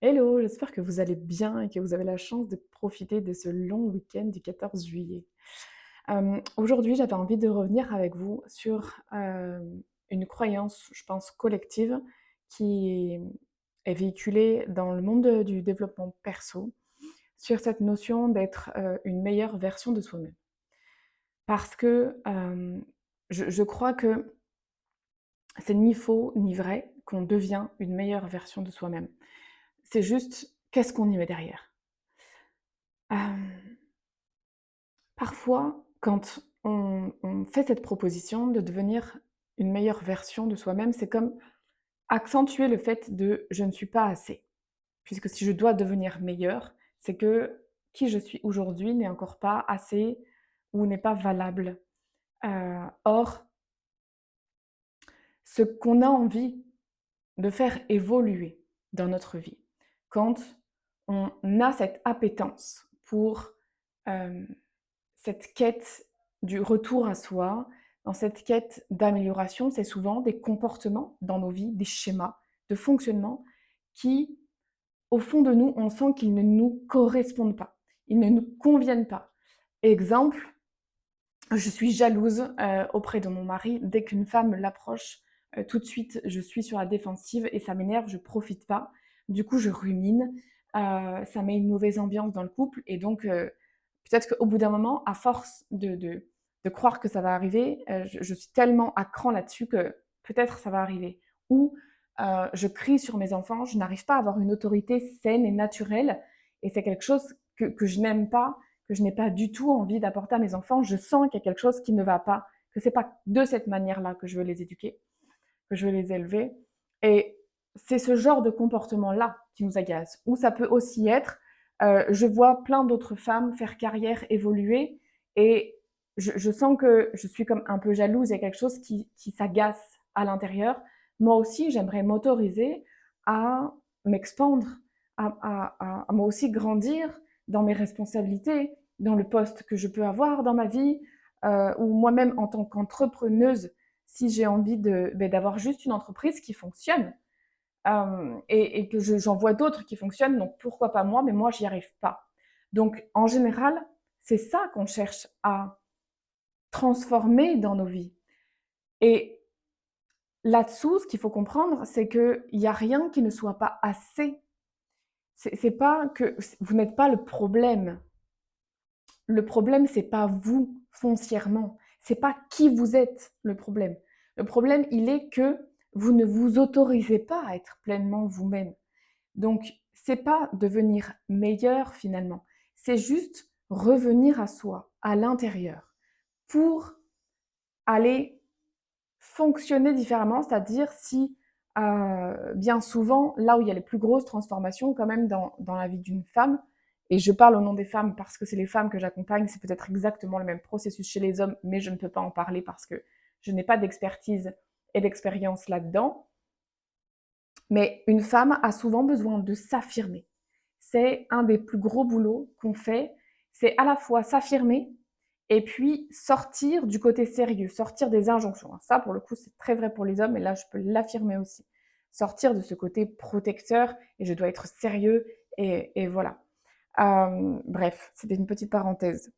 Hello, j'espère que vous allez bien et que vous avez la chance de profiter de ce long week-end du 14 juillet. Aujourd'hui, j'avais envie de revenir avec vous sur, une croyance, je pense collective, qui est véhiculée dans le monde, du développement perso, sur cette notion d'être, une meilleure version de soi-même. Parce que, je crois que c'est ni faux ni vrai qu'on devient une meilleure version de soi-même. C'est juste, qu'est-ce qu'on y met derrière? Hem Parfois, quand on fait cette proposition de devenir une meilleure version de soi-même, c'est comme accentuer le fait de: «Je ne suis pas assez». Puisque si je dois devenir meilleure, c'est que qui je suis aujourd'hui n'est encore pas assez ou n'est pas valable. Or, ce qu'on a envie de faire évoluer dans notre vie, quand on a cette appétence pour, hem cette quête du retour à soi, dans cette quête d'amélioration, c'est souvent des comportements dans nos vies, des schémas de fonctionnement qui, au fond de nous, on sent qu'ils ne nous correspondent pas, ils ne nous conviennent pas. Exemple, je suis jalouse, auprès de mon mari. Dès qu'une femme l'approche, tout de suite, je suis sur la défensive et ça m'énerve, je profite pas. Du coup, je rumine, ça met une mauvaise ambiance dans le couple et donc peut-être qu'au bout d'un moment, à force de croire que ça va arriver, je suis tellement à cran là-dessus que peut-être ça va arriver. Ou, je crie sur mes enfants, je n'arrive pas à avoir une autorité saine et naturelle et c'est quelque chose que je n'aime pas, que je n'ai pas du tout envie d'apporter à mes enfants. Je sens qu'il y a quelque chose qui ne va pas, que c'est pas de cette manière-là que je veux les éduquer, que je veux les élever. Et c'est ce genre de comportement-là qui nous agace. Ou ça peut aussi être, je vois plein d'autres femmes faire carrière, évoluer, et je sens que je suis comme un peu jalouse. Il y a quelque chose qui s'agace à l'intérieur. Moi aussi, j'aimerais m'autoriser à m'expandre, à moi aussi grandir dans mes responsabilités, dans le poste que je peux avoir dans ma vie, ou moi-même en tant qu'entrepreneuse, si j'ai envie d'avoir juste une entreprise qui fonctionne, et que j'en vois d'autres qui fonctionnent, donc pourquoi pas moi, mais moi j'y arrive pas. Donc en général, c'est ça qu'on cherche à transformer dans nos vies. Et là-dessous, ce qu'il faut comprendre, c'est qu'il y a rien qui ne soit pas assez. C'est pas que vous n'êtes pas le problème. Le problème, c'est pas vous foncièrement, c'est pas qui vous êtes le problème. Le problème, il est que vous ne vous autorisez pas à être pleinement vous-même. Donc, c'est pas devenir meilleur finalement, c'est juste revenir à soi, à l'intérieur, pour aller fonctionner différemment. C'est-à-dire si, bien souvent, là où il y a les plus grosses transformations quand même dans la vie d'une femme, et je parle au nom des femmes parce que c'est les femmes que j'accompagne, c'est peut-être exactement le même processus chez les hommes, mais je ne peux pas en parler parce que je n'ai pas d'expertise et d'expérience là-dedans. Mais une femme a souvent besoin de s'affirmer. C'est un des plus gros boulots qu'on fait, c'est à la fois s'affirmer et puis sortir du côté sérieux, sortir des injonctions. Ça, pour le coup, c'est très vrai pour les hommes, et là, je peux l'affirmer aussi. Sortir de ce côté protecteur et je dois être sérieux, et voilà. Bref, c'était une petite parenthèse.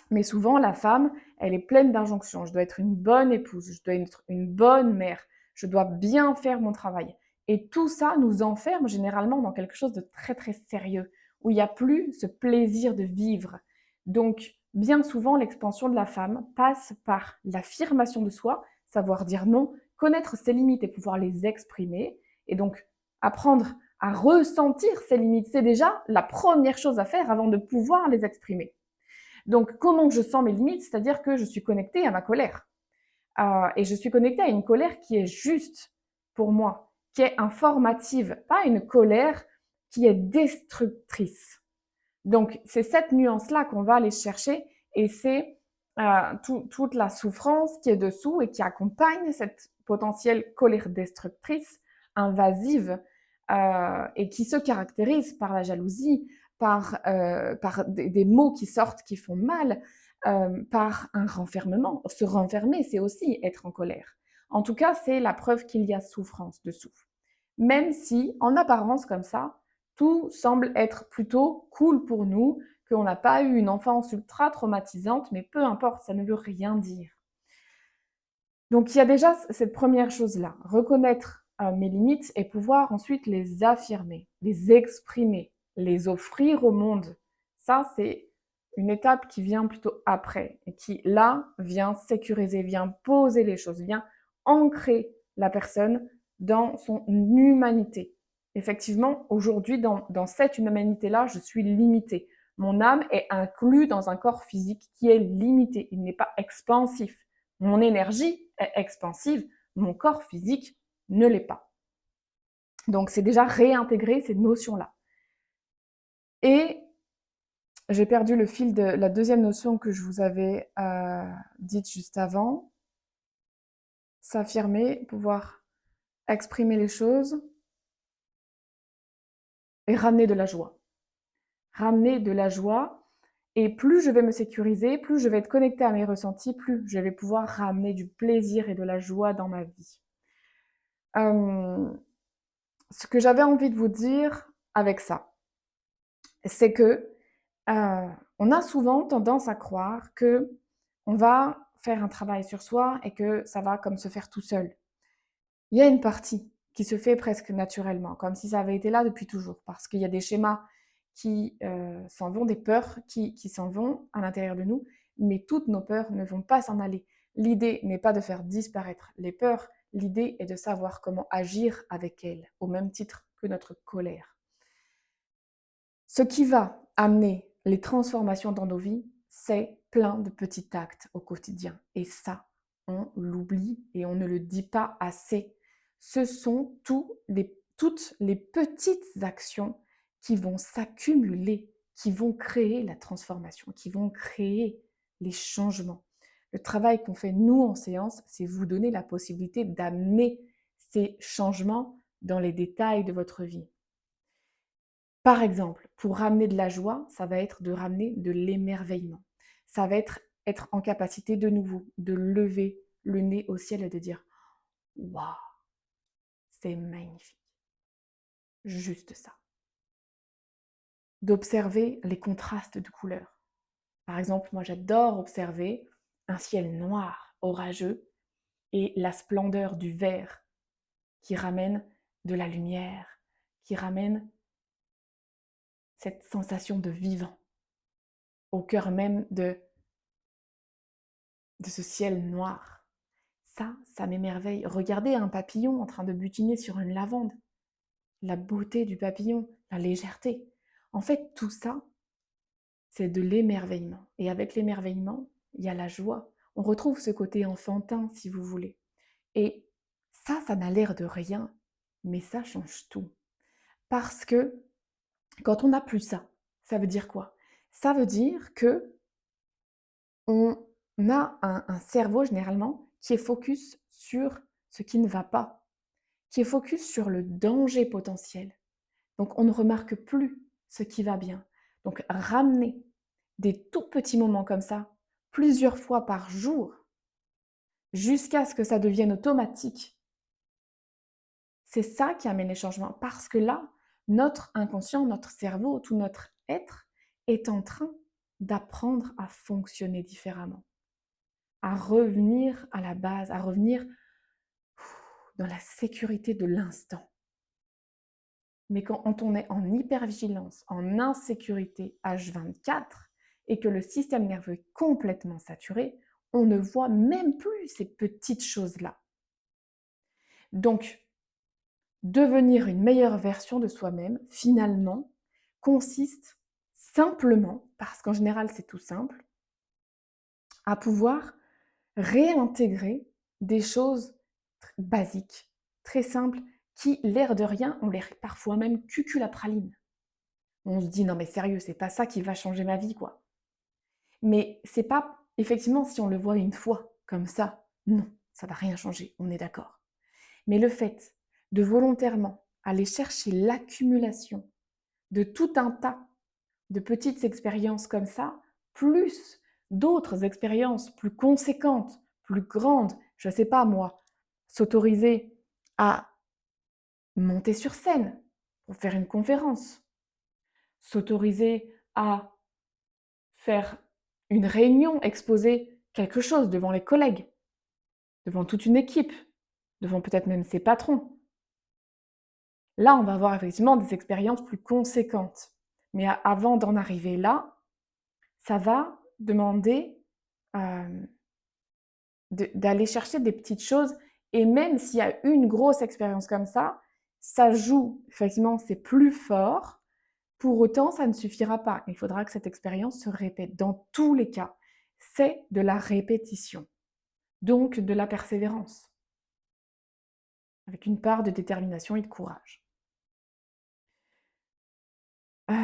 Mais souvent, la femme, elle est pleine d'injonctions. Je dois être une bonne épouse, je dois être une bonne mère, je dois bien faire mon travail. Et tout ça nous enferme généralement dans quelque chose de très très sérieux, où il n'y a plus ce plaisir de vivre. Donc, bien souvent, l'expansion de la femme passe par l'affirmation de soi, savoir dire non, connaître ses limites et pouvoir les exprimer. Et donc, apprendre à ressentir ses limites, c'est déjà la première chose à faire avant de pouvoir les exprimer. Donc, comment je sens mes limites? C'est-à-dire que je suis connectée à ma colère. Et je suis connectée à une colère qui est juste pour moi, qui est informative, pas une colère qui est destructrice. Donc, c'est cette nuance-là qu'on va aller chercher, et c'est toute la souffrance qui est dessous et qui accompagne cette potentielle colère destructrice, invasive, et qui se caractérise par la jalousie, par des mots qui sortent, qui font mal, par un renfermement. Se renfermer, c'est aussi être en colère. En tout cas, c'est la preuve qu'il y a souffrance dessous. Même si, en apparence comme ça, tout semble être plutôt cool pour nous, qu'on n'a pas eu une enfance ultra traumatisante, mais peu importe, ça ne veut rien dire. Donc il y a déjà cette première chose-là, reconnaître mes limites et pouvoir ensuite les affirmer, les exprimer, les offrir au monde. Ça, c'est une étape qui vient plutôt après et qui, là, vient sécuriser, vient poser les choses, vient ancrer la personne dans son humanité. Effectivement, aujourd'hui, dans cette humanité-là, je suis limitée. Mon âme est inclue dans un corps physique qui est limité, il n'est pas expansif. Mon énergie est expansive, mon corps physique ne l'est pas. Donc c'est déjà réintégrer ces notions-là. Et j'ai perdu le fil de la deuxième notion que je vous avais dite juste avant. S'affirmer, pouvoir exprimer les choses et ramener de la joie. Ramener de la joie. Et plus je vais me sécuriser, plus je vais être connectée à mes ressentis, plus je vais pouvoir ramener du plaisir et de la joie dans ma vie. Ce que j'avais envie de vous dire avec ça, c'est que on a souvent tendance à croire que on va faire un travail sur soi et que ça va comme se faire tout seul. Il y a une partie qui se fait presque naturellement, comme si ça avait été là depuis toujours, parce qu'il y a des schémas qui s'en vont, des peurs qui s'en vont à l'intérieur de nous, mais toutes nos peurs ne vont pas s'en aller. L'idée n'est pas de faire disparaître les peurs, l'idée est de savoir comment agir avec elles, au même titre que notre colère. Ce qui va amener les transformations dans nos vies, c'est plein de petits actes au quotidien. Et ça, on l'oublie et on ne le dit pas assez. Ce sont toutes les petites actions qui vont s'accumuler, qui vont créer la transformation, qui vont créer les changements. Le travail qu'on fait, nous, en séance, c'est vous donner la possibilité d'amener ces changements dans les détails de votre vie. Par exemple, pour ramener de la joie, ça va être de ramener de l'émerveillement. Ça va être en capacité de nouveau de lever le nez au ciel et de dire « Waouh, c'est magnifique !» Juste ça. D'observer les contrastes de couleurs. Par exemple, moi j'adore observer un ciel noir, orageux, et la splendeur du vert qui ramène de la lumière, qui ramène cette sensation de vivant au cœur même de ce ciel noir. Ça m'émerveille. Regardez un papillon en train de butiner sur une lavande. La beauté du papillon, la légèreté. En fait, tout ça, c'est de l'émerveillement. Et avec l'émerveillement, il y a la joie. On retrouve ce côté enfantin, si vous voulez. Et ça n'a l'air de rien, mais ça change tout. Parce que quand on n'a plus ça, ça veut dire quoi? Ça veut dire que on a un cerveau généralement qui est focus sur ce qui ne va pas, qui est focus sur le danger potentiel. Donc on ne remarque plus ce qui va bien. Donc ramener des tout petits moments comme ça, plusieurs fois par jour, jusqu'à ce que ça devienne automatique. C'est ça qui amène les changements. Parce que là, notre inconscient, notre cerveau, tout notre être est en train d'apprendre à fonctionner différemment, à revenir à la base, à revenir dans la sécurité de l'instant. Mais quand on est en hypervigilance, en insécurité H24, et que le système nerveux est complètement saturé, on ne voit même plus ces petites choses-là. Donc, devenir une meilleure version de soi-même, finalement, consiste simplement, parce qu'en général c'est tout simple, à pouvoir réintégrer des choses basiques, très simples, qui, l'air de rien, ont l'air parfois même cucul-à-praline. On se dit, non mais sérieux, c'est pas ça qui va changer ma vie, quoi. Mais c'est pas, effectivement, si on le voit une fois, comme ça, non, ça va rien changer, on est d'accord. Mais le fait de volontairement aller chercher l'accumulation de tout un tas de petites expériences comme ça, plus d'autres expériences plus conséquentes, plus grandes, je ne sais pas moi, s'autoriser à monter sur scène pour faire une conférence, s'autoriser à faire une réunion, exposer quelque chose devant les collègues, devant toute une équipe, devant peut-être même ses patrons. Là, on va avoir effectivement des expériences plus conséquentes. Mais avant d'en arriver là, ça va demander d'aller chercher des petites choses. Et même s'il y a une grosse expérience comme ça joue, effectivement, c'est plus fort. Pour autant, ça ne suffira pas. Il faudra que cette expérience se répète. Dans tous les cas, c'est de la répétition, donc de la persévérance, avec une part de détermination et de courage. Euh,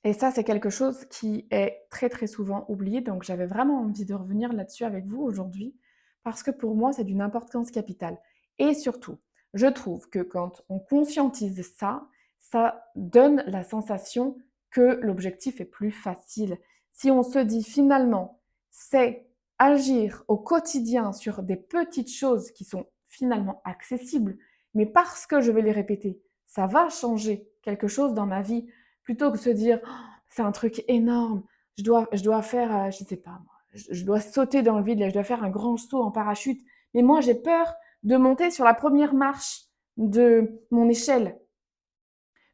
Et ça, c'est quelque chose qui est très très souvent oublié, donc j'avais vraiment envie de revenir là-dessus avec vous aujourd'hui, parce que pour moi, c'est d'une importance capitale. Et surtout, je trouve que quand on conscientise ça, ça donne la sensation que l'objectif est plus facile. Si on se dit finalement, c'est agir au quotidien sur des petites choses qui sont finalement accessibles, mais parce que je vais les répéter, ça va changer quelque chose dans ma vie, plutôt que de se dire oh, c'est un truc énorme, je dois faire, je sais pas moi, je dois sauter dans le vide, là, je dois faire un grand saut en parachute. Mais moi, j'ai peur de monter sur la première marche de mon échelle.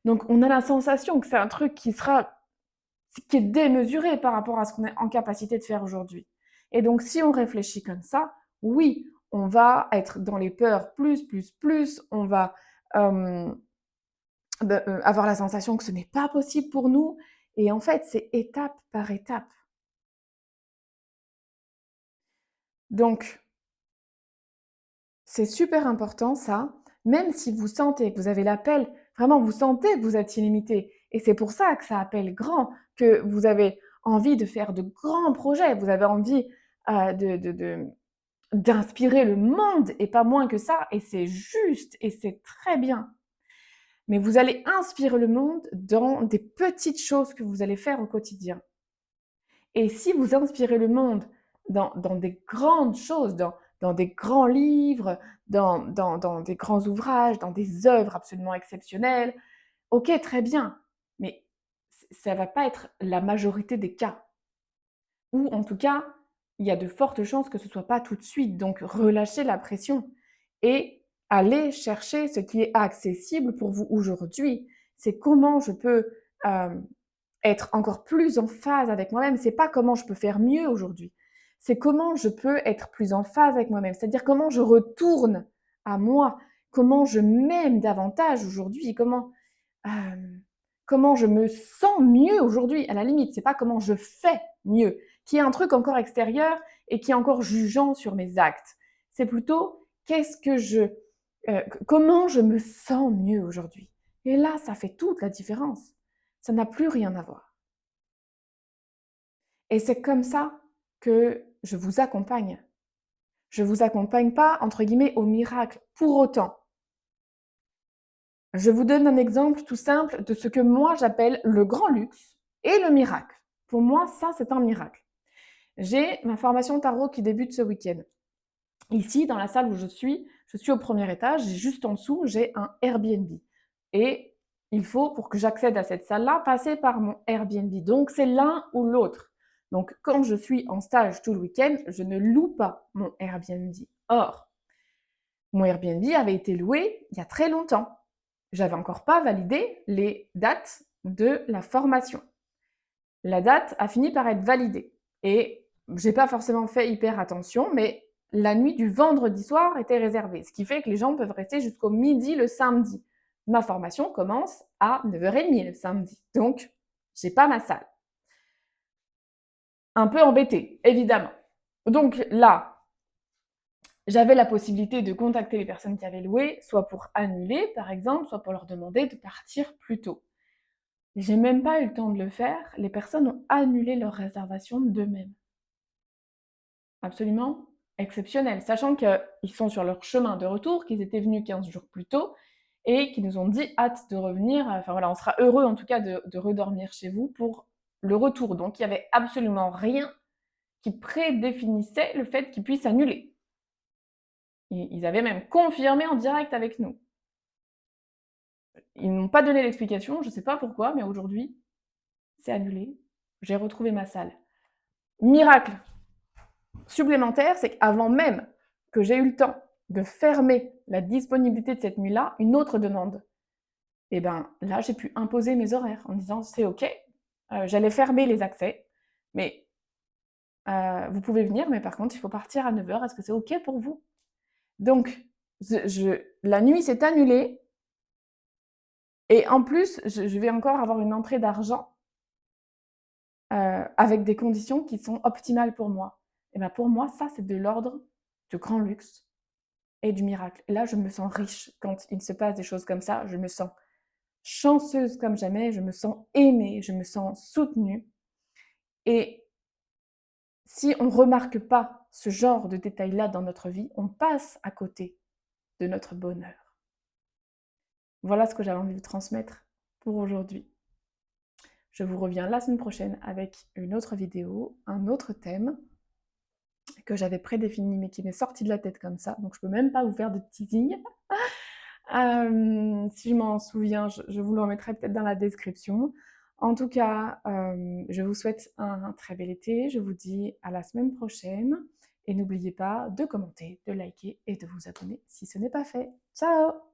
Donc, on a la sensation que c'est un truc qui est démesuré par rapport à ce qu'on est en capacité de faire aujourd'hui. Et donc, si on réfléchit comme ça, oui, on va être dans les peurs plus, on va avoir la sensation que ce n'est pas possible pour nous. Et en fait, c'est étape par étape. Donc, c'est super important ça, même si vous sentez que vous avez l'appel, vraiment vous sentez que vous êtes illimité. Et c'est pour ça que ça appelle grand, que vous avez envie de faire de grands projets, vous avez envie d'inspirer le monde et pas moins que ça. Et c'est juste et c'est très bien. Mais vous allez inspirer le monde dans des petites choses que vous allez faire au quotidien. Et si vous inspirez le monde dans des grandes choses, dans des grands livres, dans des grands ouvrages, dans des œuvres absolument exceptionnelles, ok, très bien, mais ça ne va pas être la majorité des cas. Ou en tout cas, il y a de fortes chances que ce ne soit pas tout de suite. Donc relâchez la pression et allez chercher ce qui est accessible pour vous aujourd'hui. C'est comment je peux être encore plus en phase avec moi-même. C'est pas comment je peux faire mieux aujourd'hui. C'est comment je peux être plus en phase avec moi-même. C'est-à-dire comment je retourne à moi, comment je m'aime davantage aujourd'hui, comment je me sens mieux aujourd'hui. À la limite, c'est pas comment je fais mieux, qui est un truc encore extérieur et qui est encore jugeant sur mes actes. C'est plutôt comment je me sens mieux aujourd'hui. Et là, ça fait toute la différence. Ça n'a plus rien à voir. Et c'est comme ça que je vous accompagne. Je ne vous accompagne pas, entre guillemets, au miracle. Pour autant, je vous donne un exemple tout simple de ce que moi j'appelle le grand luxe et le miracle. Pour moi, ça, c'est un miracle. J'ai ma formation tarot qui débute ce week-end. Ici, dans la salle où je suis au premier étage, et juste en dessous, j'ai un Airbnb. Et il faut, pour que j'accède à cette salle-là, passer par mon Airbnb. Donc, c'est l'un ou l'autre. Donc, quand je suis en stage tout le week-end, je ne loue pas mon Airbnb. Or, mon Airbnb avait été loué il y a très longtemps. J'avais encore pas validé les dates de la formation. La date a fini par être validée. Et j'ai pas forcément fait hyper attention, mais la nuit du vendredi soir était réservée, ce qui fait que les gens peuvent rester jusqu'au midi le samedi. Ma formation commence à 9h30 le samedi, donc j'ai pas ma salle. Un peu embêtée, évidemment. Donc là, j'avais la possibilité de contacter les personnes qui avaient loué, soit pour annuler par exemple, soit pour leur demander de partir plus tôt. J'ai même pas eu le temps de le faire, les personnes ont annulé leur réservation d'eux-mêmes. Absolument exceptionnel, sachant qu'ils sont sur leur chemin de retour, qu'ils étaient venus 15 jours plus tôt et qu'ils nous ont dit hâte de revenir. Enfin voilà, on sera heureux en tout cas de redormir chez vous pour le retour. Donc il n'y avait absolument rien qui prédéfinissait le fait qu'ils puissent annuler. Et ils avaient même confirmé en direct avec nous. Ils n'ont pas donné l'explication, je ne sais pas pourquoi, mais aujourd'hui, c'est annulé. J'ai retrouvé ma salle. Miracle supplémentaire, c'est qu'avant même que j'ai eu le temps de fermer la disponibilité de cette nuit-là, une autre demande. Et ben là, j'ai pu imposer mes horaires en disant: «C'est OK». J'allais fermer les accès, mais vous pouvez venir, mais par contre, il faut partir à 9 heures. Est-ce que c'est OK pour vous? Donc la nuit s'est annulée et en plus, je vais encore avoir une entrée d'argent, avec des conditions qui sont optimales pour moi. Et ben, pour moi, ça, c'est de l'ordre du grand luxe et du miracle. Et là, je me sens riche quand il se passe des choses comme ça. Je me sens chanceuse comme jamais, je me sens aimée, je me sens soutenue. Et si on ne remarque pas ce genre de détails-là dans notre vie, on passe à côté de notre bonheur. Voilà ce que j'avais envie de transmettre pour aujourd'hui. Je vous reviens la semaine prochaine avec une autre vidéo, un autre thème que j'avais prédéfini mais qui m'est sorti de la tête comme ça, donc je peux même pas vous faire de teasing. Si je m'en souviens, je vous le remettrai peut-être dans la description. En tout cas, je vous souhaite un très bel été. Je vous dis à la semaine prochaine et n'oubliez pas de commenter, de liker et de vous abonner si ce n'est pas fait. Ciao!